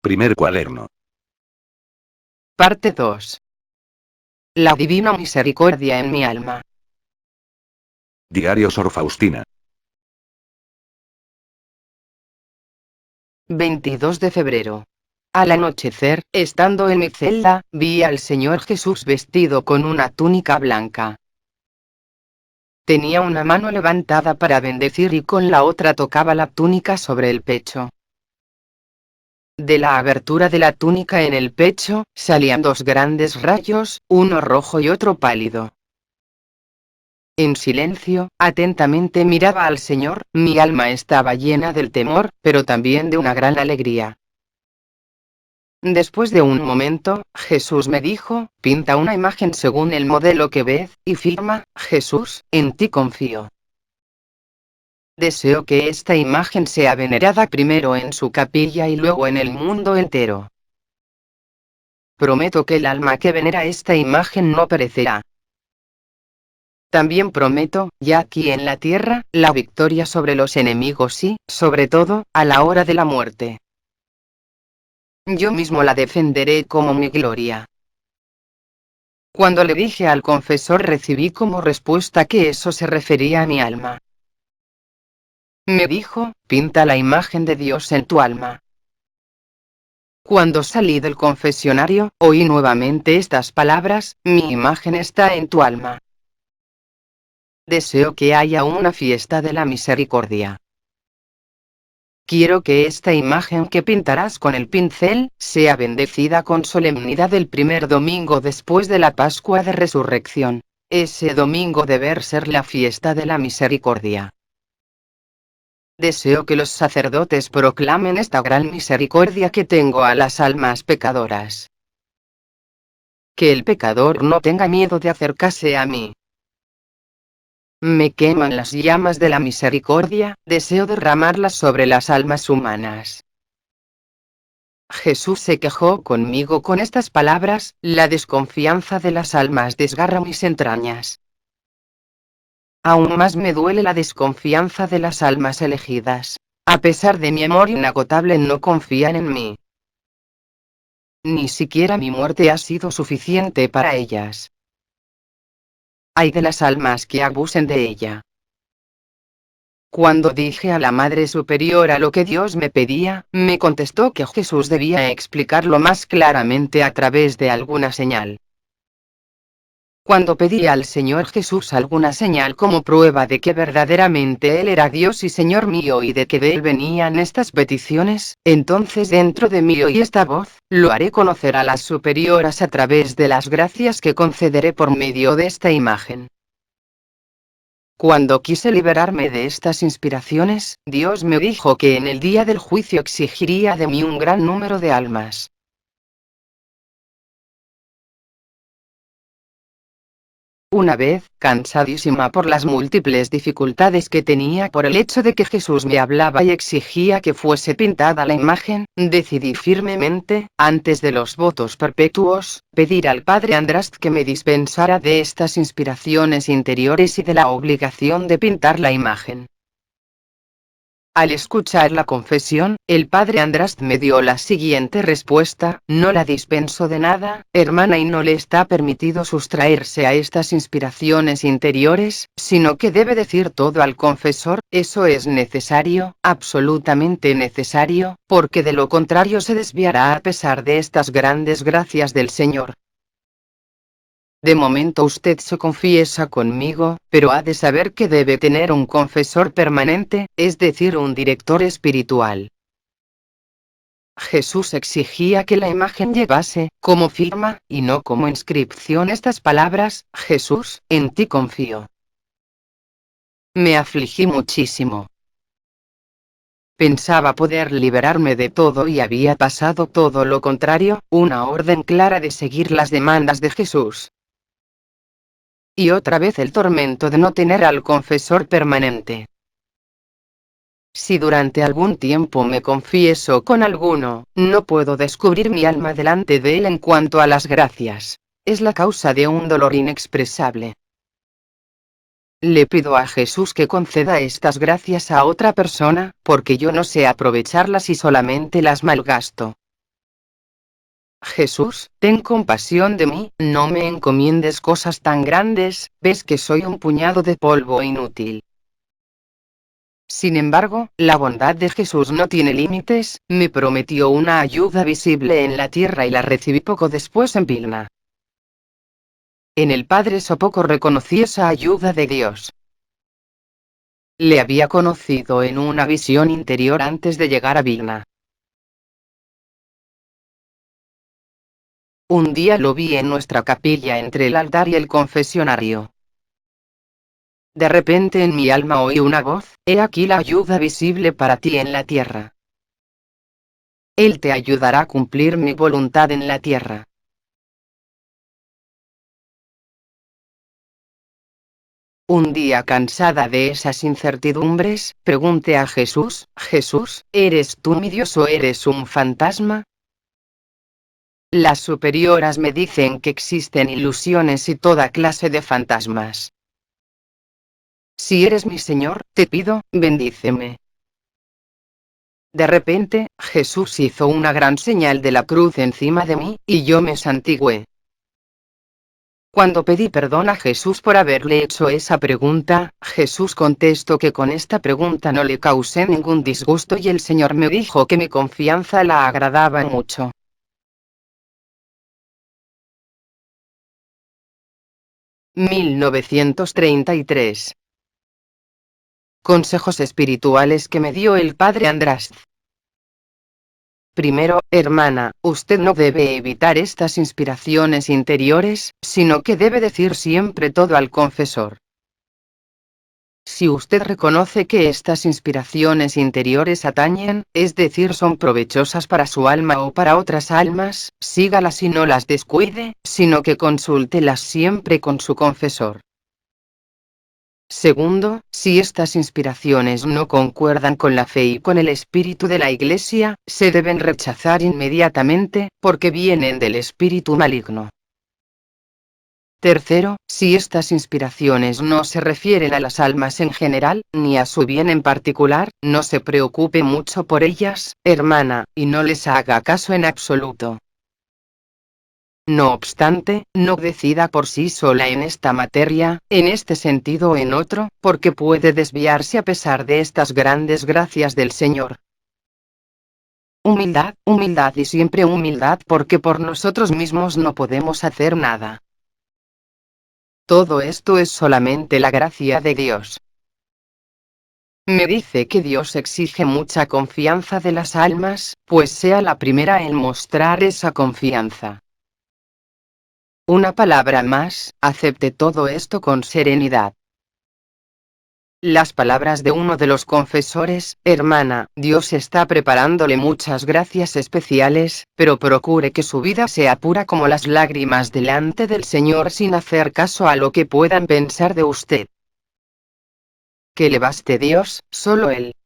Primer cuaderno. Parte 2. La divina misericordia en mi alma. Diario Sor Faustina. 22 de febrero. Al anochecer, estando en mi celda, vi al Señor Jesús vestido con una túnica blanca. Tenía una mano levantada para bendecir y con la otra tocaba la túnica sobre el pecho. De la abertura de la túnica en el pecho, salían dos grandes rayos, uno rojo y otro pálido. En silencio, atentamente miraba al Señor, mi alma estaba llena del temor, pero también de una gran alegría. Después de un momento, Jesús me dijo, pinta una imagen según el modelo que ves, y firma, Jesús, en ti confío. Deseo que esta imagen sea venerada primero en su capilla y luego en el mundo entero. Prometo que el alma que venera esta imagen no perecerá. También prometo, ya aquí en la tierra, la victoria sobre los enemigos y, sobre todo, a la hora de la muerte. Yo mismo la defenderé como mi gloria. Cuando le dije al confesor recibí como respuesta que eso se refería a mi alma. Me dijo, pinta la imagen de Dios en tu alma. Cuando salí del confesionario, oí nuevamente estas palabras, mi imagen está en tu alma. Deseo que haya una fiesta de la misericordia. Quiero que esta imagen que pintarás con el pincel, sea bendecida con solemnidad el primer domingo después de la Pascua de Resurrección. Ese domingo debe ser la fiesta de la misericordia. Deseo que los sacerdotes proclamen esta gran misericordia que tengo a las almas pecadoras. Que el pecador no tenga miedo de acercarse a mí. Me queman las llamas de la misericordia, deseo derramarlas sobre las almas humanas. Jesús se quejó conmigo con estas palabras, la desconfianza de las almas desgarra mis entrañas. Aún más me duele la desconfianza de las almas elegidas. A pesar de mi amor inagotable no confían en mí. Ni siquiera mi muerte ha sido suficiente para ellas. Ay de las almas que abusen de ella. Cuando dije a la Madre Superiora lo que Dios me pedía, me contestó que Jesús debía explicarlo más claramente a través de alguna señal. Cuando pedí al Señor Jesús alguna señal como prueba de que verdaderamente Él era Dios y Señor mío y de que de Él venían estas peticiones, entonces dentro de mí oí esta voz, lo haré conocer a las superioras a través de las gracias que concederé por medio de esta imagen. Cuando quise liberarme de estas inspiraciones, Dios me dijo que en el día del juicio exigiría de mí un gran número de almas. Una vez, cansadísima por las múltiples dificultades que tenía por el hecho de que Jesús me hablaba y exigía que fuese pintada la imagen, decidí firmemente, antes de los votos perpetuos, pedir al Padre Andrast que me dispensara de estas inspiraciones interiores y de la obligación de pintar la imagen. Al escuchar la confesión, el Padre Andrast me dio la siguiente respuesta, no la dispenso de nada, hermana, y no le está permitido sustraerse a estas inspiraciones interiores, sino que debe decir todo al confesor, eso es necesario, absolutamente necesario, porque de lo contrario se desviará a pesar de estas grandes gracias del Señor. De momento usted se confiesa conmigo, pero ha de saber que debe tener un confesor permanente, es decir, un director espiritual. Jesús exigía que la imagen llevase, como firma, y no como inscripción, estas palabras, Jesús, en ti confío. Me afligí muchísimo. Pensaba poder liberarme de todo y había pasado todo lo contrario, una orden clara de seguir las demandas de Jesús. Y otra vez el tormento de no tener al confesor permanente. Si durante algún tiempo me confieso con alguno, no puedo descubrir mi alma delante de él en cuanto a las gracias. Es la causa de un dolor inexpresable. Le pido a Jesús que conceda estas gracias a otra persona, porque yo no sé aprovecharlas y solamente las malgasto. Jesús, ten compasión de mí, no me encomiendes cosas tan grandes, ves que soy un puñado de polvo inútil. Sin embargo, la bondad de Jesús no tiene límites, me prometió una ayuda visible en la tierra y la recibí poco después en Vilna. En el Padre Sopoco reconocí esa ayuda de Dios. Le había conocido en una visión interior antes de llegar a Vilna. Un día lo vi en nuestra capilla entre el altar y el confesionario. De repente en mi alma oí una voz, he aquí la ayuda visible para ti en la tierra. Él te ayudará a cumplir mi voluntad en la tierra. Un día cansada de esas incertidumbres, pregunté a Jesús, Jesús, ¿eres tú mi Dios o eres un fantasma? Las superioras me dicen que existen ilusiones y toda clase de fantasmas. Si eres mi Señor, te pido, bendíceme. De repente, Jesús hizo una gran señal de la cruz encima de mí, y yo me santigué. Cuando pedí perdón a Jesús por haberle hecho esa pregunta, Jesús contestó que con esta pregunta no le causé ningún disgusto y el Señor me dijo que mi confianza la agradaba mucho. 1933. Consejos espirituales que me dio el Padre András. Primero, hermana, usted no debe evitar estas inspiraciones interiores, sino que debe decir siempre todo al confesor. Si usted reconoce que estas inspiraciones interiores atañen, es decir, son provechosas para su alma o para otras almas, sígalas y no las descuide, sino que consúltelas siempre con su confesor. Segundo, si estas inspiraciones no concuerdan con la fe y con el espíritu de la Iglesia, se deben rechazar inmediatamente, porque vienen del espíritu maligno. Tercero, si estas inspiraciones no se refieren a las almas en general, ni a su bien en particular, no se preocupe mucho por ellas, hermana, y no les haga caso en absoluto. No obstante, no decida por sí sola en esta materia, en este sentido o en otro, porque puede desviarse a pesar de estas grandes gracias del Señor. Humildad, humildad y siempre humildad, porque por nosotros mismos no podemos hacer nada. Todo esto es solamente la gracia de Dios. Me dice que Dios exige mucha confianza de las almas, pues sea la primera en mostrar esa confianza. Una palabra más, acepte todo esto con serenidad. Las palabras de uno de los confesores, hermana, Dios está preparándole muchas gracias especiales, pero procure que su vida sea pura como las lágrimas delante del Señor sin hacer caso a lo que puedan pensar de usted. Que le baste Dios, solo Él.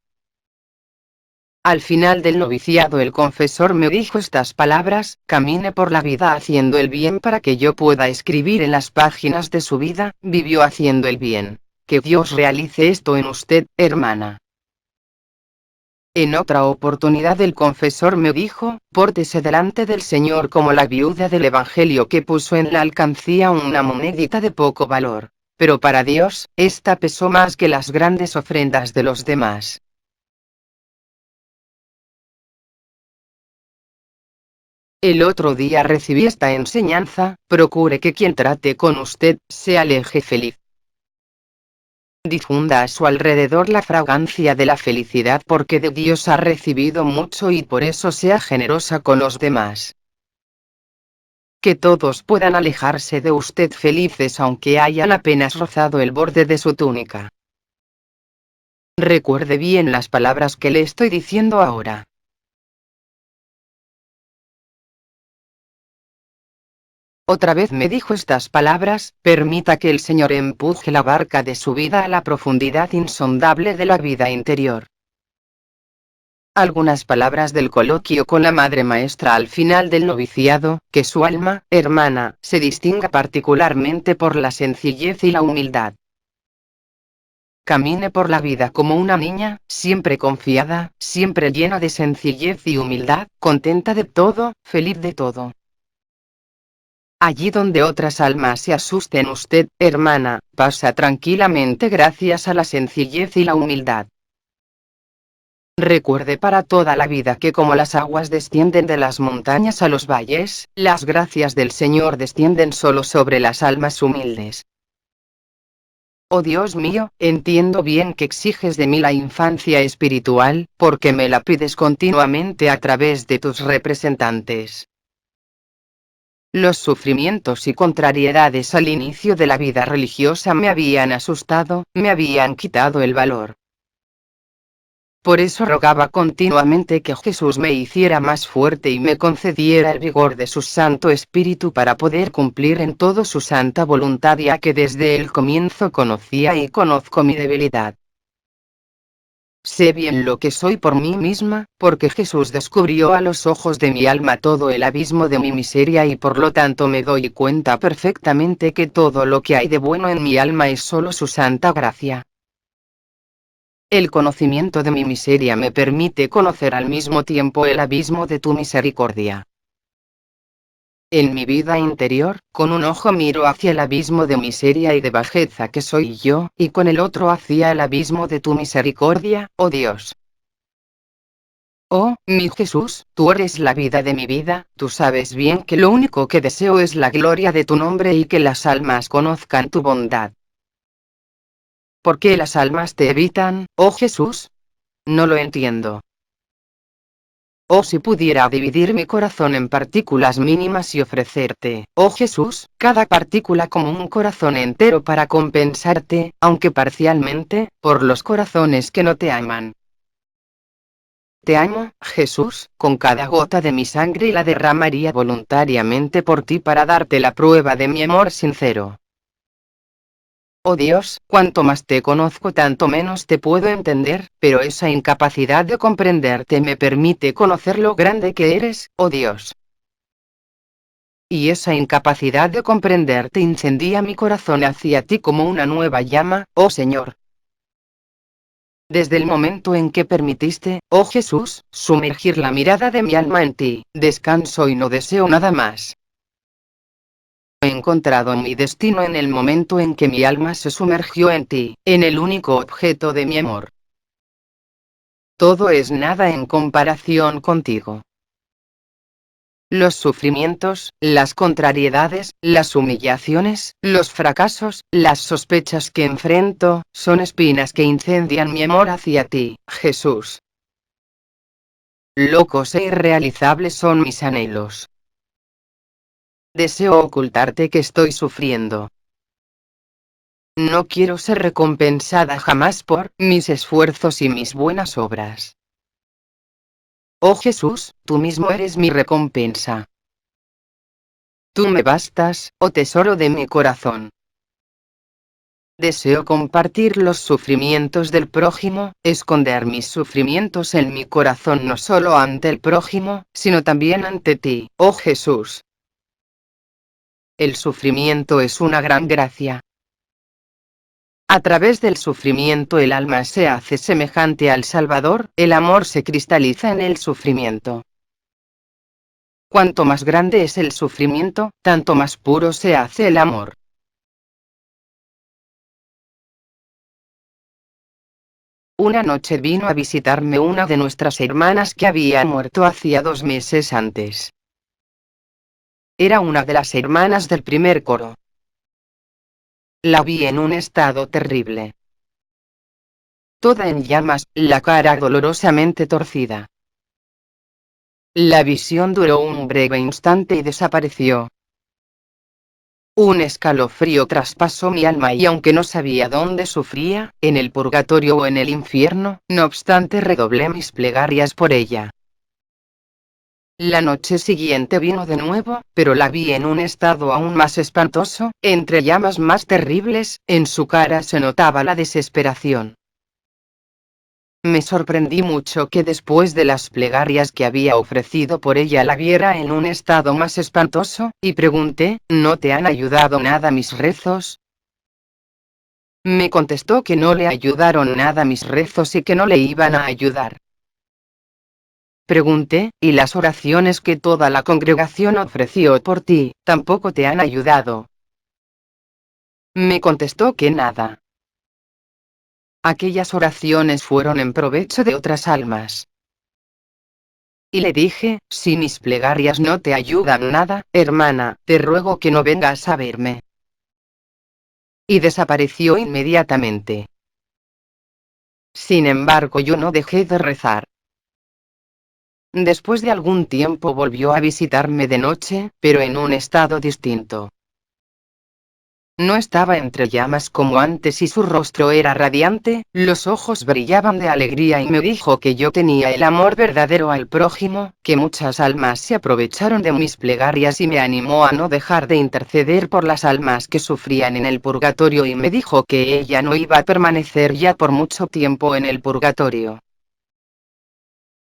Al final del noviciado el confesor me dijo estas palabras, camine por la vida haciendo el bien para que yo pueda escribir en las páginas de su vida, vivió haciendo el bien. Que Dios realice esto en usted, hermana. En otra oportunidad el confesor me dijo, pórtese delante del Señor como la viuda del Evangelio que puso en la alcancía una monedita de poco valor. Pero para Dios, esta pesó más que las grandes ofrendas de los demás. El otro día recibí esta enseñanza, procure que quien trate con usted, se aleje feliz. Difunda a su alrededor la fragancia de la felicidad porque de Dios ha recibido mucho y por eso sea generosa con los demás. Que todos puedan alejarse de usted felices aunque hayan apenas rozado el borde de su túnica. Recuerde bien las palabras que le estoy diciendo ahora. Otra vez me dijo estas palabras, permita que el Señor empuje la barca de su vida a la profundidad insondable de la vida interior. Algunas palabras del coloquio con la Madre Maestra al final del noviciado, que su alma, hermana, se distinga particularmente por la sencillez y la humildad. Camine por la vida como una niña, siempre confiada, siempre llena de sencillez y humildad, contenta de todo, feliz de todo. Allí donde otras almas se asusten, usted, hermana, pasa tranquilamente gracias a la sencillez y la humildad. Recuerde para toda la vida que como las aguas descienden de las montañas a los valles, las gracias del Señor descienden solo sobre las almas humildes. Oh Dios mío, entiendo bien que exiges de mí la infancia espiritual, porque me la pides continuamente a través de tus representantes. Los sufrimientos y contrariedades al inicio de la vida religiosa me habían asustado, me habían quitado el valor. Por eso rogaba continuamente que Jesús me hiciera más fuerte y me concediera el vigor de su Santo Espíritu para poder cumplir en todo su santa voluntad, ya que desde el comienzo conocía y conozco mi debilidad. Sé bien lo que soy por mí misma, porque Jesús descubrió a los ojos de mi alma todo el abismo de mi miseria y por lo tanto me doy cuenta perfectamente que todo lo que hay de bueno en mi alma es solo su santa gracia. El conocimiento de mi miseria me permite conocer al mismo tiempo el abismo de tu misericordia. En mi vida interior, con un ojo miro hacia el abismo de miseria y de bajeza que soy yo, y con el otro hacia el abismo de tu misericordia, oh Dios. Oh, mi Jesús, tú eres la vida de mi vida, tú sabes bien que lo único que deseo es la gloria de tu nombre y que las almas conozcan tu bondad. ¿Por qué las almas te evitan, oh Jesús? No lo entiendo. Oh, si pudiera dividir mi corazón en partículas mínimas y ofrecerte, oh Jesús, cada partícula como un corazón entero para compensarte, aunque parcialmente, por los corazones que no te aman. Te amo, Jesús, con cada gota de mi sangre y la derramaría voluntariamente por ti para darte la prueba de mi amor sincero. Oh Dios, cuanto más te conozco tanto menos te puedo entender, pero esa incapacidad de comprenderte me permite conocer lo grande que eres, oh Dios. Y esa incapacidad de comprenderte incendia mi corazón hacia ti como una nueva llama, oh Señor. Desde el momento en que permitiste, oh Jesús, sumergir la mirada de mi alma en ti, descanso y no deseo nada más. He encontrado mi destino en el momento en que mi alma se sumergió en ti, en el único objeto de mi amor. Todo es nada en comparación contigo. Los sufrimientos, las contrariedades, las humillaciones, los fracasos, las sospechas que enfrento, son espinas que incendian mi amor hacia ti, Jesús. Locos e irrealizables son mis anhelos. Deseo ocultarte que estoy sufriendo. No quiero ser recompensada jamás por mis esfuerzos y mis buenas obras. Oh Jesús, tú mismo eres mi recompensa. Tú me bastas, oh tesoro de mi corazón. Deseo compartir los sufrimientos del prójimo, esconder mis sufrimientos en mi corazón no solo ante el prójimo, sino también ante ti, oh Jesús. El sufrimiento es una gran gracia. A través del sufrimiento el alma se hace semejante al Salvador, el amor se cristaliza en el sufrimiento. Cuanto más grande es el sufrimiento, tanto más puro se hace el amor. Una noche vino a visitarme una de nuestras hermanas que había muerto hacía 2 meses antes. Era una de las hermanas del primer coro. La vi en un estado terrible. Toda en llamas, la cara dolorosamente torcida. La visión duró un breve instante y desapareció. Un escalofrío traspasó mi alma y aunque no sabía dónde sufría, en el purgatorio o en el infierno, no obstante redoblé mis plegarias por ella. La noche siguiente vino de nuevo, pero la vi en un estado aún más espantoso, entre llamas más terribles, en su cara se notaba la desesperación. Me sorprendí mucho que después de las plegarias que había ofrecido por ella la viera en un estado más espantoso, y pregunté, ¿no te han ayudado nada mis rezos? Me contestó que no le ayudaron nada mis rezos y que no le iban a ayudar. Pregunté, ¿y las oraciones que toda la congregación ofreció por ti, tampoco te han ayudado? Me contestó que nada. Aquellas oraciones fueron en provecho de otras almas. Y le dije, si mis plegarias no te ayudan nada, hermana, te ruego que no vengas a verme. Y desapareció inmediatamente. Sin embargo, yo no dejé de rezar. Después de algún tiempo volvió a visitarme de noche, pero en un estado distinto. No estaba entre llamas como antes y su rostro era radiante, los ojos brillaban de alegría y me dijo que yo tenía el amor verdadero al prójimo, que muchas almas se aprovecharon de mis plegarias y me animó a no dejar de interceder por las almas que sufrían en el purgatorio y me dijo que ella no iba a permanecer ya por mucho tiempo en el purgatorio.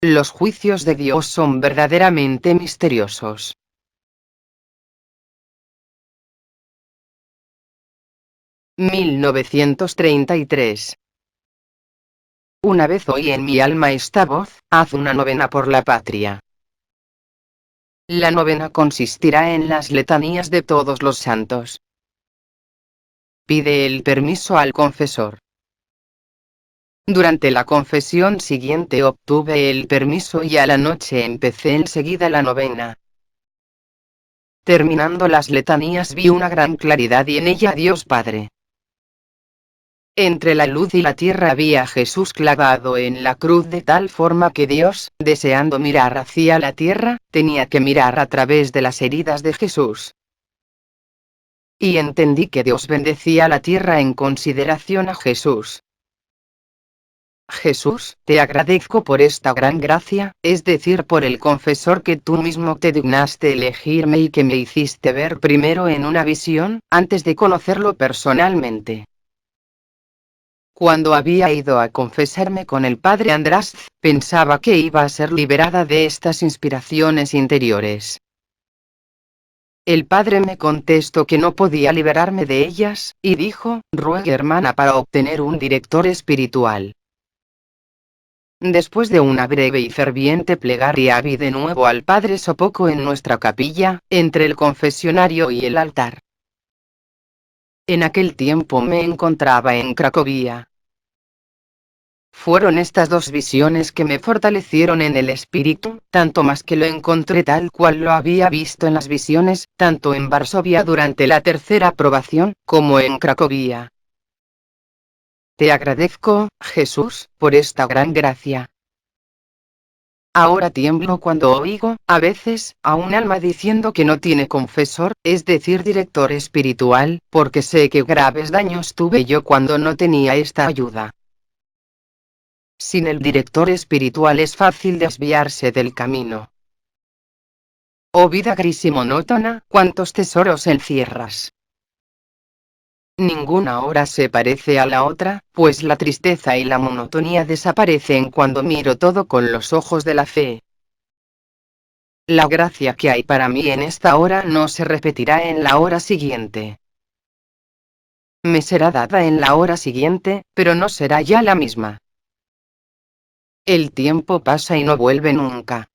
Los juicios de Dios son verdaderamente misteriosos. 1933. Una vez oí en mi alma esta voz: haz una novena por la patria. La novena consistirá en las letanías de todos los santos. Pide el permiso al confesor. Durante la confesión siguiente obtuve el permiso y a la noche empecé enseguida la novena. Terminando las letanías vi una gran claridad y en ella Dios Padre. Entre la luz y la tierra vi a Jesús clavado en la cruz de tal forma que Dios, deseando mirar hacia la tierra, tenía que mirar a través de las heridas de Jesús. Y entendí que Dios bendecía la tierra en consideración a Jesús. Jesús, te agradezco por esta gran gracia, es decir, por el confesor que tú mismo te dignaste elegirme y que me hiciste ver primero en una visión, antes de conocerlo personalmente. Cuando había ido a confesarme con el padre András, pensaba que iba a ser liberada de estas inspiraciones interiores. El padre me contestó que no podía liberarme de ellas, y dijo, ruegue hermana para obtener un director espiritual. Después de una breve y ferviente plegaria vi de nuevo al padre Sopoco en nuestra capilla, entre el confesionario y el altar. En aquel tiempo me encontraba en Cracovia. Fueron estas dos visiones que me fortalecieron en el espíritu, tanto más que lo encontré tal cual lo había visto en las visiones, tanto en Varsovia durante la tercera probación, como en Cracovia. Te agradezco, Jesús, por esta gran gracia. Ahora tiemblo cuando oigo, a veces, a un alma diciendo que no tiene confesor, es decir, director espiritual, porque sé que graves daños tuve yo cuando no tenía esta ayuda. Sin el director espiritual es fácil desviarse del camino. Oh vida gris y monótona, cuántos tesoros encierras. Ninguna hora se parece a la otra, pues la tristeza y la monotonía desaparecen cuando miro todo con los ojos de la fe. La gracia que hay para mí en esta hora no se repetirá en la hora siguiente. Me será dada en la hora siguiente, pero no será ya la misma. El tiempo pasa y no vuelve nunca.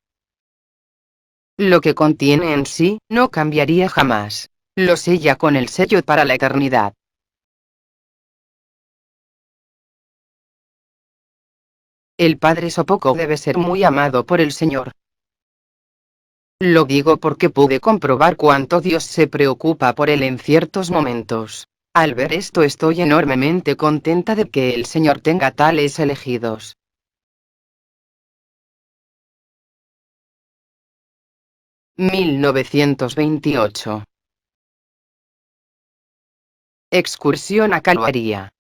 Lo que contiene en sí, no cambiaría jamás. Lo sella con el sello para la eternidad. El Padre Sopoco debe ser muy amado por el Señor. Lo digo porque pude comprobar cuánto Dios se preocupa por él en ciertos momentos. Al ver esto estoy enormemente contenta de que el Señor tenga tales elegidos. (1928) Excursión a Calvaría.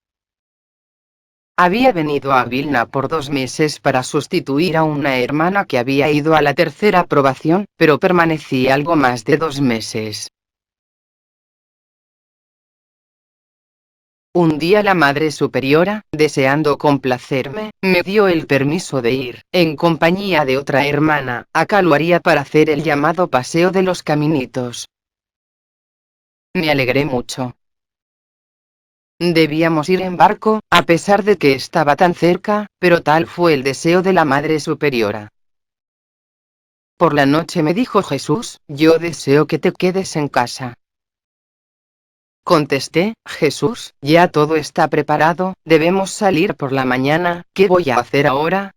Había venido a Vilna por 2 meses para sustituir a una hermana que había ido a la tercera probación, pero permanecí algo más de 2 meses. Un día la Madre Superiora, deseando complacerme, me dio el permiso de ir, en compañía de otra hermana, a Calvaría para hacer el llamado Paseo de los Caminitos. Me alegré mucho. Debíamos ir en barco, a pesar de que estaba tan cerca, pero tal fue el deseo de la Madre Superiora. Por la noche me dijo Jesús, yo deseo que te quedes en casa. Contesté, Jesús, ya todo está preparado, debemos salir por la mañana, ¿qué voy a hacer ahora?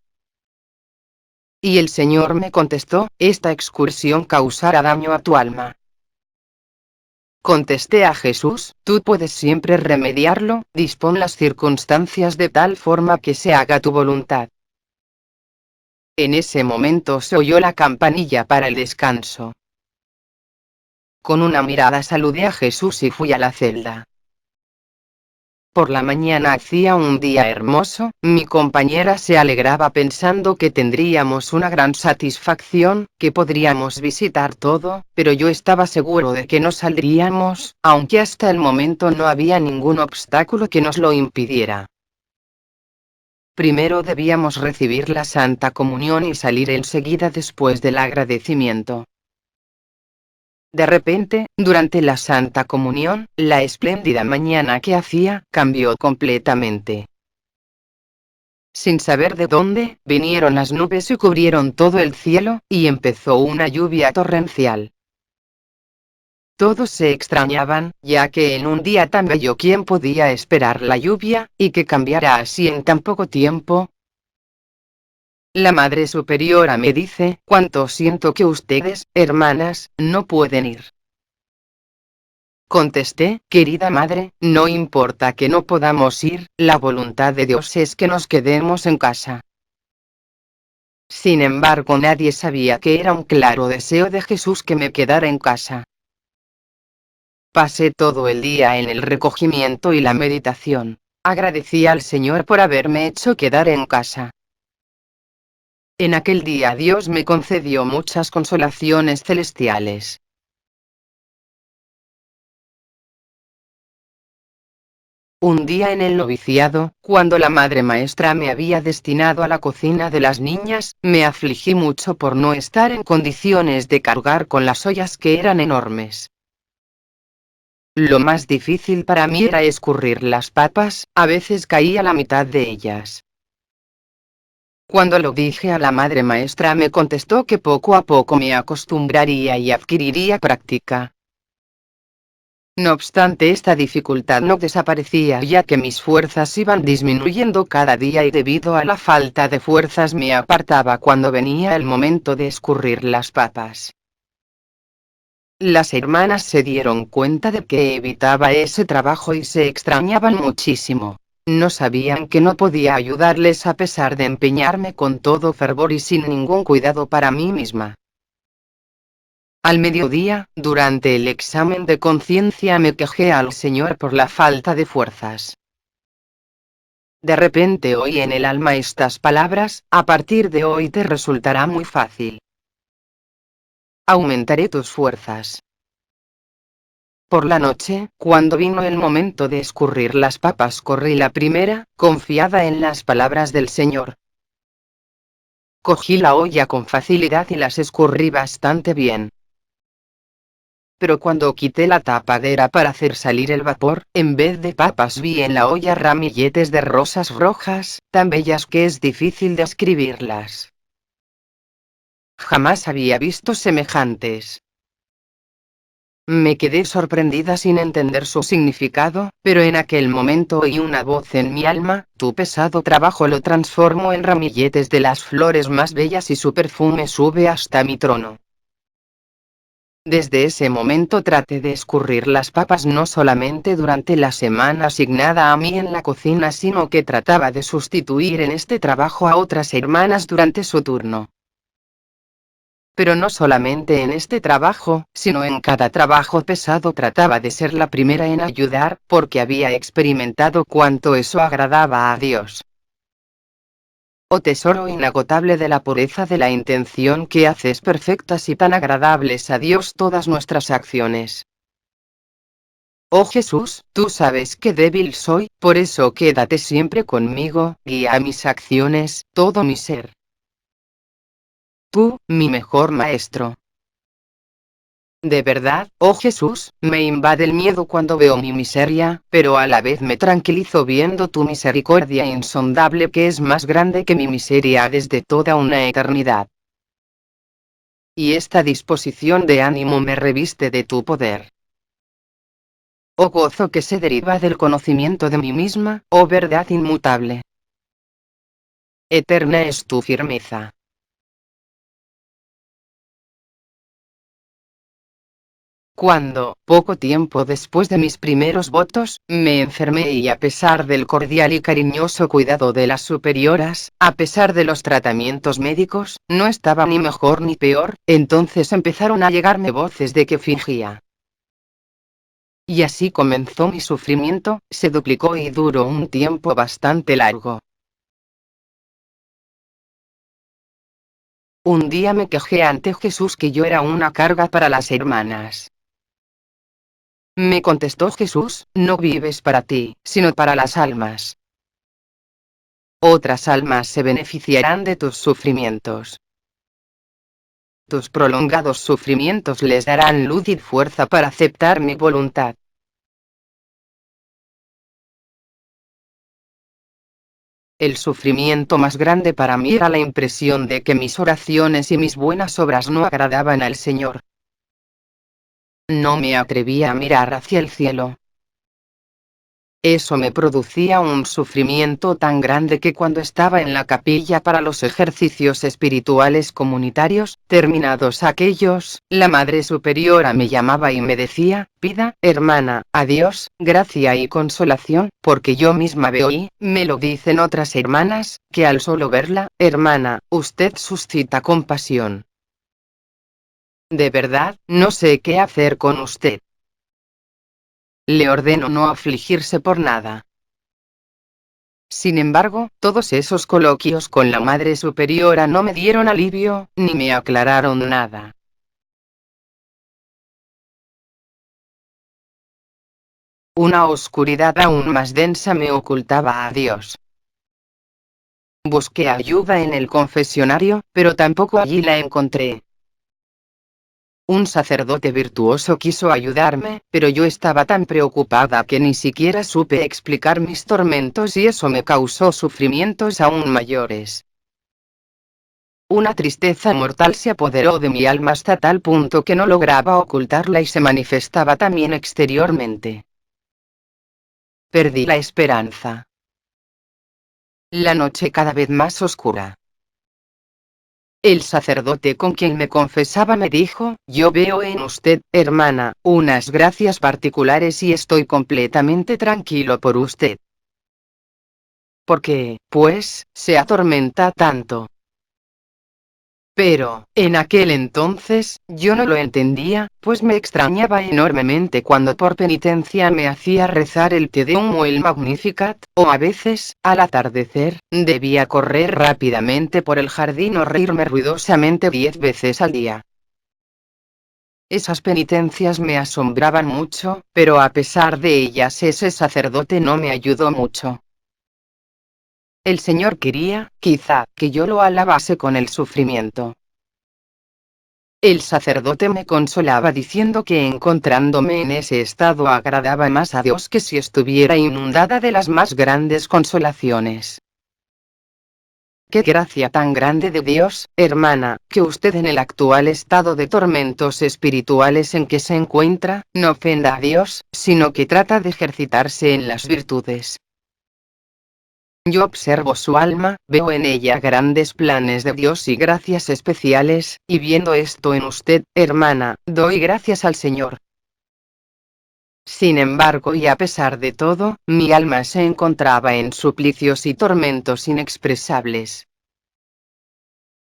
Y el Señor me contestó, esta excursión causará daño a tu alma. Contesté a Jesús, tú puedes siempre remediarlo, dispón las circunstancias de tal forma que se haga tu voluntad. En ese momento se oyó la campanilla para el descanso. Con una mirada saludé a Jesús y fui a la celda. Por la mañana hacía un día hermoso, mi compañera se alegraba pensando que tendríamos una gran satisfacción, que podríamos visitar todo, pero yo estaba seguro de que no saldríamos, aunque hasta el momento no había ningún obstáculo que nos lo impidiera. Primero debíamos recibir la Santa Comunión y salir enseguida después del agradecimiento. De repente, durante la Santa Comunión, la espléndida mañana que hacía, cambió completamente. Sin saber de dónde, vinieron las nubes y cubrieron todo el cielo, y empezó una lluvia torrencial. Todos se extrañaban, ya que en un día tan bello ¿quién podía esperar la lluvia, y que cambiara así en tan poco tiempo? La Madre Superiora me dice, cuánto siento que ustedes, hermanas, no pueden ir. Contesté, querida madre, no importa que no podamos ir, la voluntad de Dios es que nos quedemos en casa. Sin embargo, nadie sabía que era un claro deseo de Jesús que me quedara en casa. Pasé todo el día en el recogimiento y la meditación. Agradecí al Señor por haberme hecho quedar en casa. En aquel día Dios me concedió muchas consolaciones celestiales. Un día en el noviciado, cuando la madre maestra me había destinado a la cocina de las niñas, me afligí mucho por no estar en condiciones de cargar con las ollas que eran enormes. Lo más difícil para mí era escurrir las papas, a veces caía la mitad de ellas. Cuando lo dije a la madre maestra me contestó que poco a poco me acostumbraría y adquiriría práctica. No obstante, esta dificultad no desaparecía ya que mis fuerzas iban disminuyendo cada día y debido a la falta de fuerzas me apartaba cuando venía el momento de escurrir las papas. Las hermanas se dieron cuenta de que evitaba ese trabajo y se extrañaban muchísimo. No sabían que no podía ayudarles a pesar de empeñarme con todo fervor y sin ningún cuidado para mí misma. Al mediodía, durante el examen de conciencia me quejé al Señor por la falta de fuerzas. De repente oí en el alma estas palabras, a partir de hoy te resultará muy fácil. Aumentaré tus fuerzas. Por la noche, cuando vino el momento de escurrir las papas, corrí la primera, confiada en las palabras del Señor. Cogí la olla con facilidad y las escurrí bastante bien. Pero cuando quité la tapadera para hacer salir el vapor, en vez de papas vi en la olla ramilletes de rosas rojas, tan bellas que es difícil describirlas. Jamás había visto semejantes. Me quedé sorprendida sin entender su significado, pero en aquel momento oí una voz en mi alma, tu pesado trabajo lo transformo en ramilletes de las flores más bellas y su perfume sube hasta mi trono. Desde ese momento traté de escurrir las papas no solamente durante la semana asignada a mí en la cocina, sino que trataba de sustituir en este trabajo a otras hermanas durante su turno. Pero no solamente en este trabajo, sino en cada trabajo pesado trataba de ser la primera en ayudar, porque había experimentado cuánto eso agradaba a Dios. Oh tesoro inagotable de la pureza de la intención que haces perfectas y tan agradables a Dios todas nuestras acciones. Oh Jesús, tú sabes qué débil soy, por eso quédate siempre conmigo, guía mis acciones, todo mi ser. Tú, mi mejor maestro. De verdad, oh Jesús, me invade el miedo cuando veo mi miseria, pero a la vez me tranquilizo viendo tu misericordia insondable que es más grande que mi miseria desde toda una eternidad. y esta disposición de ánimo me reviste de tu poder. Oh gozo que se deriva del conocimiento de mí misma, oh verdad inmutable. Eterna es tu firmeza. Cuando, poco tiempo después de mis primeros votos, me enfermé y a pesar del cordial y cariñoso cuidado de las superioras, a pesar de los tratamientos médicos, no estaba ni mejor ni peor, entonces empezaron a llegarme voces de que fingía. Y así comenzó mi sufrimiento, se duplicó y duró un tiempo bastante largo. Un día me quejé ante Jesús que yo era una carga para las hermanas. Me contestó Jesús, no vives para ti, sino para las almas. Otras almas se beneficiarán de tus sufrimientos. Tus prolongados sufrimientos les darán luz y fuerza para aceptar mi voluntad. El sufrimiento más grande para mí era la impresión de que mis oraciones y mis buenas obras no agradaban al Señor. No me atrevía a mirar hacia el cielo. Eso me producía un sufrimiento tan grande que cuando estaba en la capilla para los ejercicios espirituales comunitarios, terminados aquellos, la Madre Superiora me llamaba y me decía, pida, hermana, a Dios, gracia y consolación, porque yo misma veo y, me lo dicen otras hermanas, que al solo verla, hermana, usted suscita compasión. De verdad, no sé qué hacer con usted. Le ordeno no afligirse por nada. Sin embargo, todos esos coloquios con la Madre Superiora no me dieron alivio, ni me aclararon nada. Una oscuridad aún más densa me ocultaba a Dios. Busqué ayuda en el confesionario, pero tampoco allí la encontré. Un sacerdote virtuoso quiso ayudarme, pero yo estaba tan preocupada que ni siquiera supe explicar mis tormentos y eso me causó sufrimientos aún mayores. Una tristeza mortal se apoderó de mi alma hasta tal punto que no lograba ocultarla y se manifestaba también exteriormente. Perdí la esperanza. La noche cada vez más oscura. El sacerdote con quien me confesaba me dijo, yo veo en usted, hermana, unas gracias particulares y estoy completamente tranquilo por usted. ¿Por qué, pues, se atormenta tanto? Pero, en aquel entonces, yo no lo entendía, pues me extrañaba enormemente cuando por penitencia me hacía rezar el Te Deum o el Magnificat, o a veces, al atardecer, debía correr rápidamente por el jardín o reírme ruidosamente 10 veces al día. Esas penitencias me asombraban mucho, pero a pesar de ellas ese sacerdote no me ayudó mucho. El Señor quería, quizá, que yo lo alabase con el sufrimiento. El sacerdote me consolaba diciendo que encontrándome en ese estado agradaba más a Dios que si estuviera inundada de las más grandes consolaciones. ¡Qué gracia tan grande de Dios, hermana, que usted en el actual estado de tormentos espirituales en que se encuentra, no ofenda a Dios, sino que trata de ejercitarse en las virtudes! Yo observo su alma, veo en ella grandes planes de Dios y gracias especiales, y viendo esto en usted, hermana, doy gracias al Señor. Sin embargo y a pesar de todo, mi alma se encontraba en suplicios y tormentos inexpresables.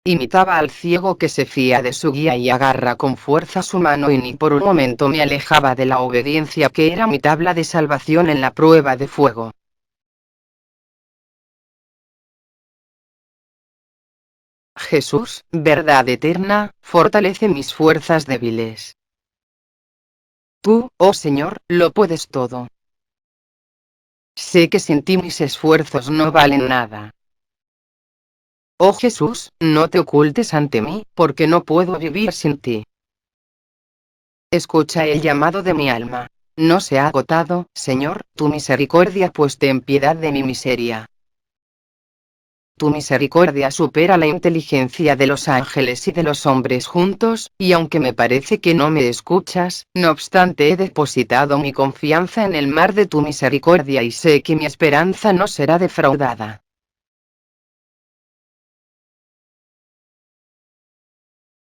Imitaba al ciego que se fía de su guía y agarra con fuerza su mano y ni por un momento me alejaba de la obediencia que era mi tabla de salvación en la prueba de fuego. Jesús, verdad eterna, fortalece mis fuerzas débiles. Tú, oh Señor, lo puedes todo. Sé que sin ti mis esfuerzos no valen nada. Oh Jesús, no te ocultes ante mí, porque no puedo vivir sin ti. Escucha el llamado de mi alma. No se ha agotado, Señor, tu misericordia, pues ten piedad de mi miseria. Tu misericordia supera la inteligencia de los ángeles y de los hombres juntos, y aunque me parece que no me escuchas, no obstante he depositado mi confianza en el mar de tu misericordia y sé que mi esperanza no será defraudada.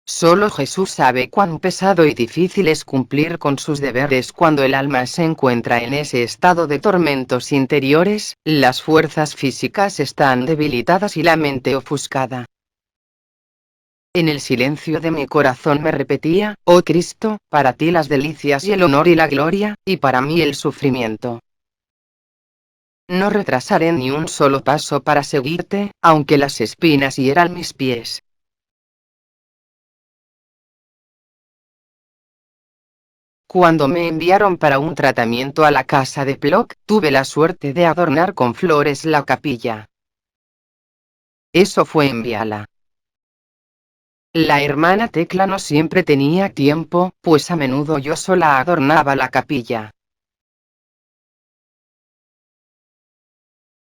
Solo Jesús sabe cuán pesado y difícil es cumplir con sus deberes cuando el alma se encuentra en ese estado de tormentos interiores, las fuerzas físicas están debilitadas y la mente ofuscada. En el silencio de mi corazón me repetía: oh Cristo, para ti las delicias y el honor y la gloria, y para mí el sufrimiento. No retrasaré ni un solo paso para seguirte, aunque las espinas hieran mis pies. Cuando me enviaron para un tratamiento a la casa de Plock, tuve la suerte de adornar con flores la capilla. Eso fue en Viala. La hermana Tecla no siempre tenía tiempo, pues a menudo yo sola adornaba la capilla.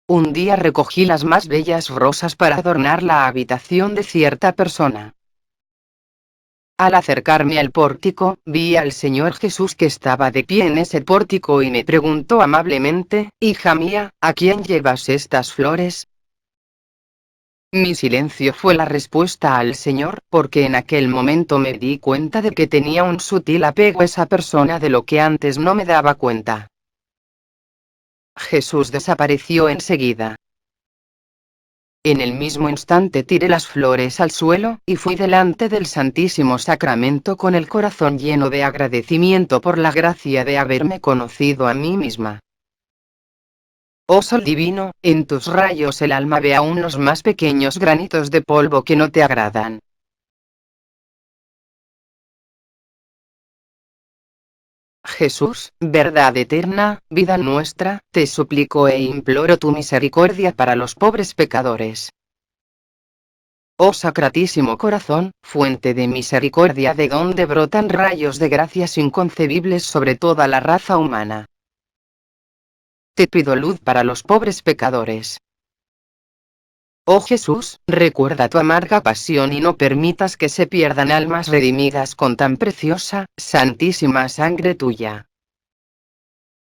Un día recogí las más bellas rosas para adornar la habitación de cierta persona. Al acercarme al pórtico, vi al Señor Jesús que estaba de pie en ese pórtico y me preguntó amablemente: hija mía, ¿a quién llevas estas flores? Mi silencio fue la respuesta al Señor, porque en aquel momento me di cuenta de que tenía un sutil apego a esa persona de lo que antes no me daba cuenta. Jesús desapareció enseguida. En el mismo instante tiré las flores al suelo, y fui delante del Santísimo Sacramento con el corazón lleno de agradecimiento por la gracia de haberme conocido a mí misma. Oh Sol divino, en tus rayos el alma ve aún los más pequeños granitos de polvo que no te agradan. Jesús, verdad eterna, vida nuestra, te suplico e imploro tu misericordia para los pobres pecadores. Oh Sacratísimo Corazón, fuente de misericordia de donde brotan rayos de gracias inconcebibles sobre toda la raza humana. Te pido luz para los pobres pecadores. Oh Jesús, recuerda tu amarga pasión y no permitas que se pierdan almas redimidas con tan preciosa, santísima sangre tuya.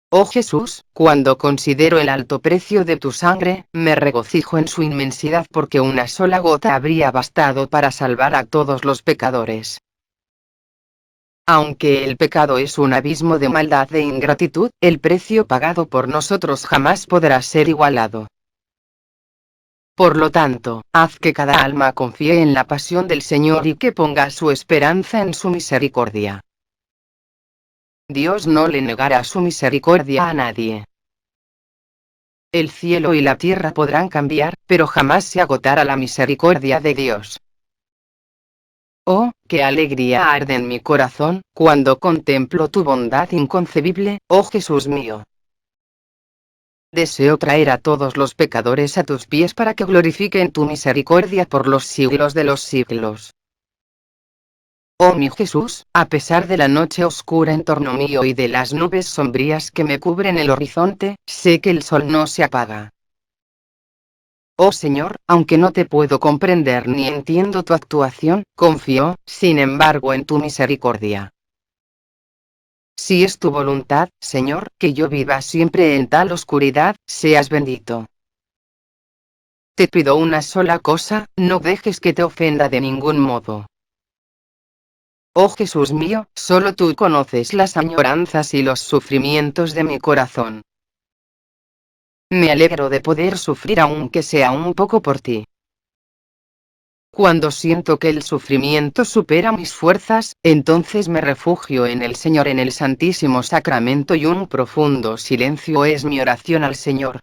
Oh Jesús, cuando considero el alto precio de tu sangre, me regocijo en su inmensidad porque una sola gota habría bastado para salvar a todos los pecadores. Aunque el pecado es un abismo de maldad e ingratitud, el precio pagado por nosotros jamás podrá ser igualado. Por lo tanto, haz que cada alma confíe en la pasión del Señor y que ponga su esperanza en su misericordia. Dios no le negará su misericordia a nadie. El cielo y la tierra podrán cambiar, pero jamás se agotará la misericordia de Dios. Oh, qué alegría arde en mi corazón, cuando contemplo tu bondad inconcebible, oh Jesús mío. Deseo traer a todos los pecadores a tus pies para que glorifiquen tu misericordia por los siglos de los siglos. Oh mi Jesús, a pesar de la noche oscura en torno mío y de las nubes sombrías que me cubren el horizonte, sé que el sol no se apaga. Oh Señor, aunque no te puedo comprender ni entiendo tu actuación, confío, sin embargo, en tu misericordia. Si es tu voluntad, Señor, que yo viva siempre en tal oscuridad, seas bendito. Te pido una sola cosa, no dejes que te ofenda de ningún modo. Oh Jesús mío, solo tú conoces las añoranzas y los sufrimientos de mi corazón. Me alegro de poder sufrir aunque sea un poco por ti. Cuando siento que el sufrimiento supera mis fuerzas, entonces me refugio en el Señor en el Santísimo Sacramento y un profundo silencio es mi oración al Señor.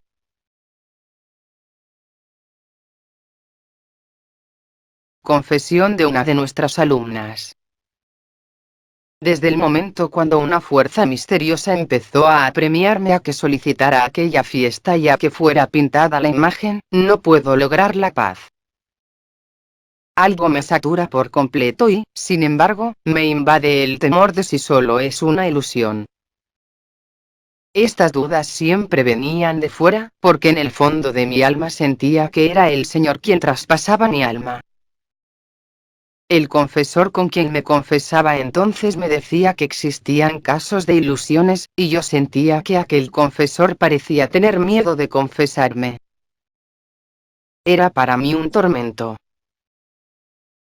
Confesión de una de nuestras alumnas. Desde el momento cuando una fuerza misteriosa empezó a apremiarme a que solicitara aquella fiesta y a que fuera pintada la imagen, no puedo lograr la paz. Algo me satura por completo y, sin embargo, me invade el temor de si solo es una ilusión. Estas dudas siempre venían de fuera, porque en el fondo de mi alma sentía que era el Señor quien traspasaba mi alma. El confesor con quien me confesaba entonces me decía que existían casos de ilusiones, y yo sentía que aquel confesor parecía tener miedo de confesarme. Era para mí un tormento.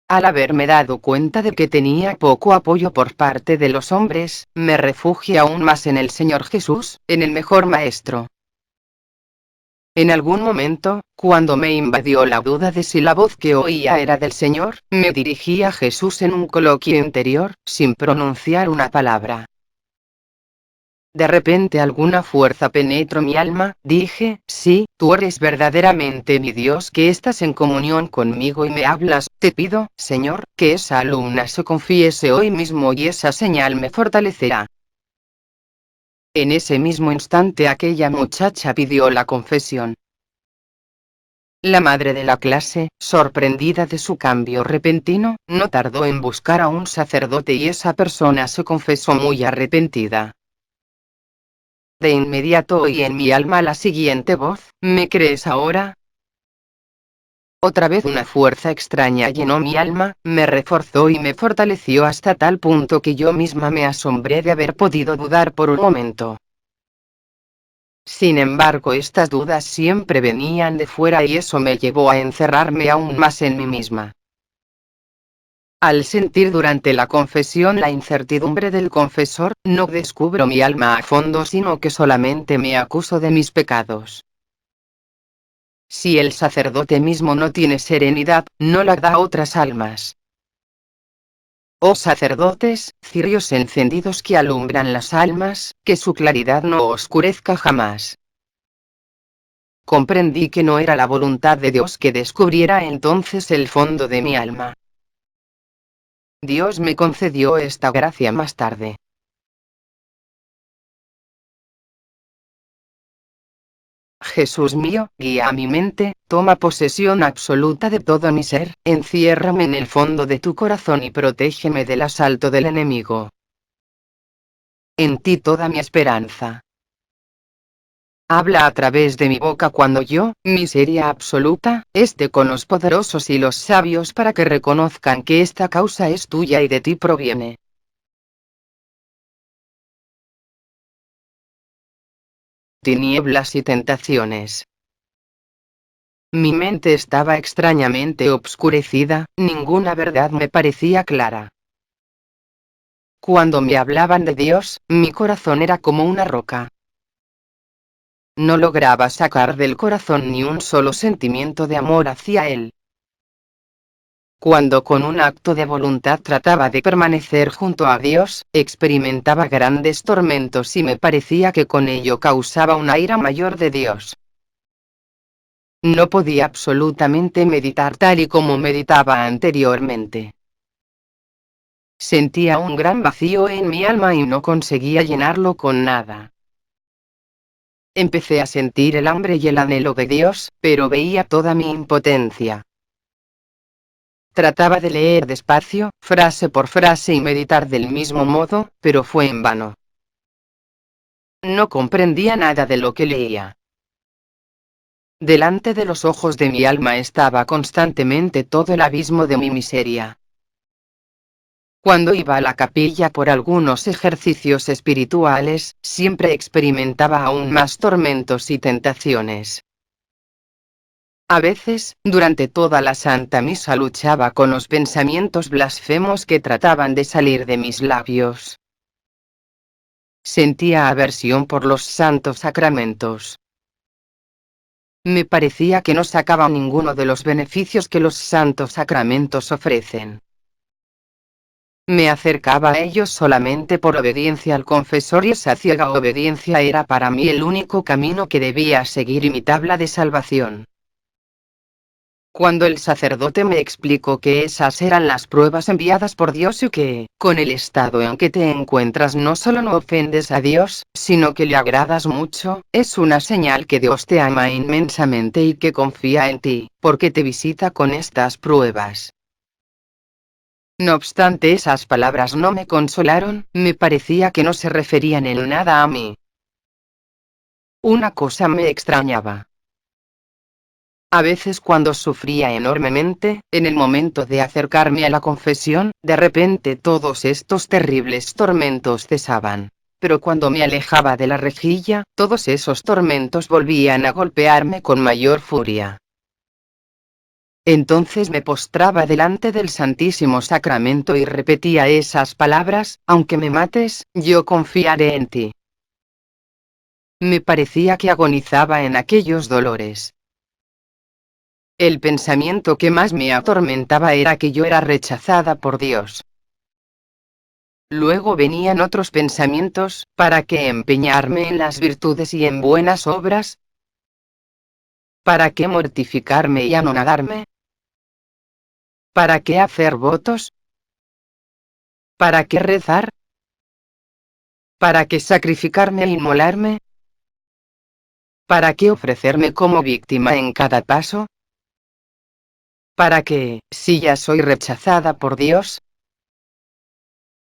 Al haberme dado cuenta de que tenía poco apoyo por parte de los hombres, me refugié aún más en el Señor Jesús, en el mejor Maestro. En algún momento, cuando me invadió la duda de si la voz que oía era del Señor, me dirigí a Jesús en un coloquio interior, sin pronunciar una palabra. De repente alguna fuerza penetró mi alma, dije, sí, tú eres verdaderamente mi Dios que estás en comunión conmigo y me hablas, te pido, Señor, que esa alumna se confiese hoy mismo y esa señal me fortalecerá. En ese mismo instante aquella muchacha pidió la confesión. La madre de la clase, sorprendida de su cambio repentino, no tardó en buscar a un sacerdote y esa persona se confesó muy arrepentida. De inmediato oí en mi alma la siguiente voz, ¿me crees ahora? Otra vez una fuerza extraña llenó mi alma, me reforzó y me fortaleció hasta tal punto que yo misma me asombré de haber podido dudar por un momento. Sin embargo, estas dudas siempre venían de fuera y eso me llevó a encerrarme aún más en mí misma. Al sentir durante la confesión la incertidumbre del confesor, no descubro mi alma a fondo sino que solamente me acuso de mis pecados. Si el sacerdote mismo no tiene serenidad, no la da a otras almas. Oh sacerdotes, cirios encendidos que alumbran las almas, que su claridad no oscurezca jamás. Comprendí que no era la voluntad de Dios que descubriera entonces el fondo de mi alma. Dios me concedió esta gracia más tarde. Jesús mío, guía a mi mente, toma posesión absoluta de todo mi ser, enciérrame en el fondo de tu corazón y protégeme del asalto del enemigo. En ti toda mi esperanza. Habla a través de mi boca cuando yo, miseria absoluta, esté con los poderosos y los sabios para que reconozcan que esta causa es tuya y de ti proviene. Tinieblas y tentaciones. Mi mente estaba extrañamente obscurecida, ninguna verdad me parecía clara. Cuando me hablaban de Dios, mi corazón era como una roca. No lograba sacar del corazón ni un solo sentimiento de amor hacia Él. Cuando con un acto de voluntad trataba de permanecer junto a Dios, experimentaba grandes tormentos y me parecía que con ello causaba una ira mayor de Dios. No podía absolutamente meditar tal y como meditaba anteriormente. Sentía un gran vacío en mi alma y no conseguía llenarlo con nada. Empecé a sentir el hambre y el anhelo de Dios, pero veía toda mi impotencia. Trataba de leer despacio, frase por frase y meditar del mismo modo, pero fue en vano. No comprendía nada de lo que leía. Delante de los ojos de mi alma estaba constantemente todo el abismo de mi miseria. Cuando iba a la capilla por algunos ejercicios espirituales, siempre experimentaba aún más tormentos y tentaciones. A veces, durante toda la Santa Misa luchaba con los pensamientos blasfemos que trataban de salir de mis labios. Sentía aversión por los santos sacramentos. Me parecía que no sacaba ninguno de los beneficios que los santos sacramentos ofrecen. Me acercaba a ellos solamente por obediencia al confesor y esa ciega obediencia era para mí el único camino que debía seguir y mi tabla de salvación. Cuando el sacerdote me explicó que esas eran las pruebas enviadas por Dios y que, con el estado en que te encuentras no solo no ofendes a Dios, sino que le agradas mucho, es una señal que Dios te ama inmensamente y que confía en ti, porque te visita con estas pruebas. No obstante, esas palabras no me consolaron, me parecía que no se referían en nada a mí. Una cosa me extrañaba. A veces cuando sufría enormemente, en el momento de acercarme a la confesión, de repente todos estos terribles tormentos cesaban. Pero cuando me alejaba de la rejilla, todos esos tormentos volvían a golpearme con mayor furia. Entonces me postraba delante del Santísimo Sacramento y repetía esas palabras: aunque me mates, yo confiaré en ti. Me parecía que agonizaba en aquellos dolores. El pensamiento que más me atormentaba era que yo era rechazada por Dios. Luego venían otros pensamientos: ¿para qué empeñarme en las virtudes y en buenas obras? ¿Para qué mortificarme y anonadarme? ¿Para qué hacer votos? ¿Para qué rezar? ¿Para qué sacrificarme e inmolarme? ¿Para qué ofrecerme como víctima en cada paso? ¿Para qué, si ya soy rechazada por Dios?